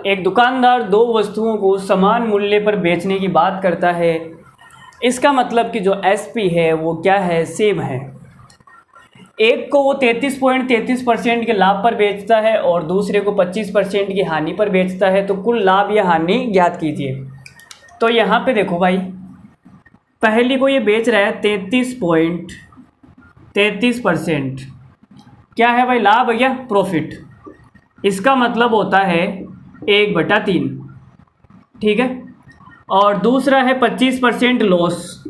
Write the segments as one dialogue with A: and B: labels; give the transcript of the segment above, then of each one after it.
A: एक दुकानदार दो वस्तुओं को समान मूल्य पर बेचने की बात करता है। इसका मतलब कि जो एसपी है वो क्या है, सेम है। एक को वो 33.33% के लाभ पर बेचता है और दूसरे को 25% की हानि पर बेचता है। तो कुल लाभ या हानि ज्ञात कीजिए। तो यहाँ पे देखो भाई, पहली को ये बेच रहा है 33.33%। क्या है भाई, लाभ है क्या, प्रॉफिट। इसका मतलब होता है 1/3, ठीक है। और दूसरा है 25% लॉस।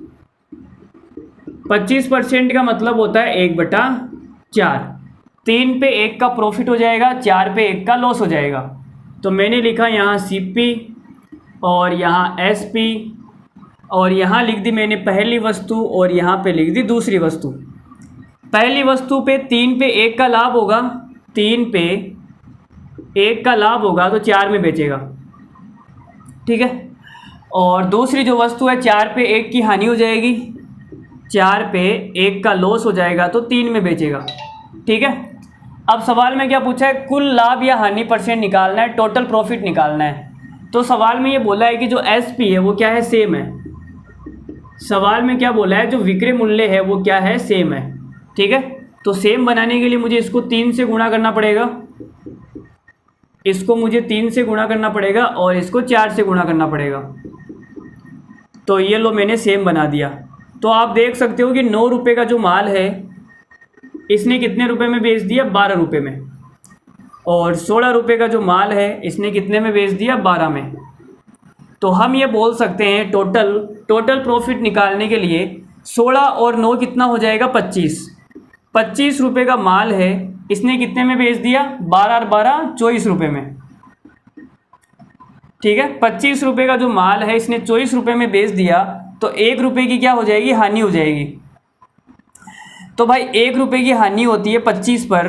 A: 25% का मतलब होता है 1/4। 3 पे 1 का प्रॉफिट हो जाएगा, 4 पे 1 का लॉस हो जाएगा। तो मैंने लिखा यहाँ सीपी और यहाँ एसपी और यहाँ लिख दी मैंने पहली वस्तु और यहाँ पे लिख दी दूसरी वस्तु। पहली वस्तु पे 3 पे 1 का लाभ होगा, 3 पे 1 का लाभ होगा तो 4 में बेचेगा, ठीक है। और दूसरी जो वस्तु है 4 पे 1 की हानि हो जाएगी, 4 पे 1 का लॉस हो जाएगा तो 3 में बेचेगा, ठीक है। अब सवाल में क्या पूछा है, कुल लाभ या हानि परसेंट निकालना है, टोटल प्रॉफिट निकालना है। तो सवाल में ये बोला है कि जो एसपी है वो क्या है, सेम है। सवाल में क्या बोला है, जो विक्रय मूल्य है वो क्या है, सेम है, ठीक है। तो सेम बनाने के लिए मुझे इसको 3 से गुणा करना पड़ेगा, इसको मुझे 3 से गुणा करना पड़ेगा और इसको 4 से गुणा करना पड़ेगा। तो ये लो मैंने सेम बना दिया। तो आप देख सकते हो कि 9 रुपये का जो माल है इसने कितने रुपए में बेच दिया, 12 रुपये में। और 16 रुपये का जो माल है इसने कितने में बेच दिया, 12 में। तो हम ये बोल सकते हैं टोटल प्रॉफिट निकालने के लिए 16 और 9 कितना हो जाएगा, 25 रुपये का माल है, इसने कितने में बेच दिया, 12 और 12 24 रुपये में, ठीक है। 25 रुपये का जो माल है इसने 24 रुपये में बेच दिया तो 1 रुपये की क्या हो जाएगी, हानि हो जाएगी। तो भाई 1 रुपये की हानि होती है 25 पर,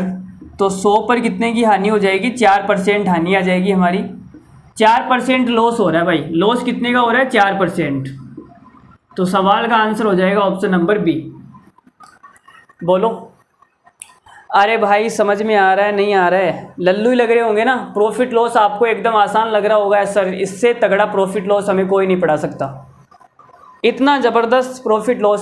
A: तो 100 पर कितने की हानि हो जाएगी, 4% हानि आ जाएगी हमारी। 4% लॉस हो रहा है भाई, लॉस कितने का हो रहा है, 4%। तो सवाल का आंसर हो जाएगा ऑप्शन नंबर बी। बोलो। अरे भाई समझ में आ रहा है, नहीं आ रहा है, लल्लू ही लग रहे होंगे ना। प्रॉफिट लॉस आपको एकदम आसान लग रहा होगा, सर इससे तगड़ा प्रॉफिट लॉस हमें कोई नहीं पढ़ा सकता, इतना ज़बरदस्त प्रॉफिट लॉस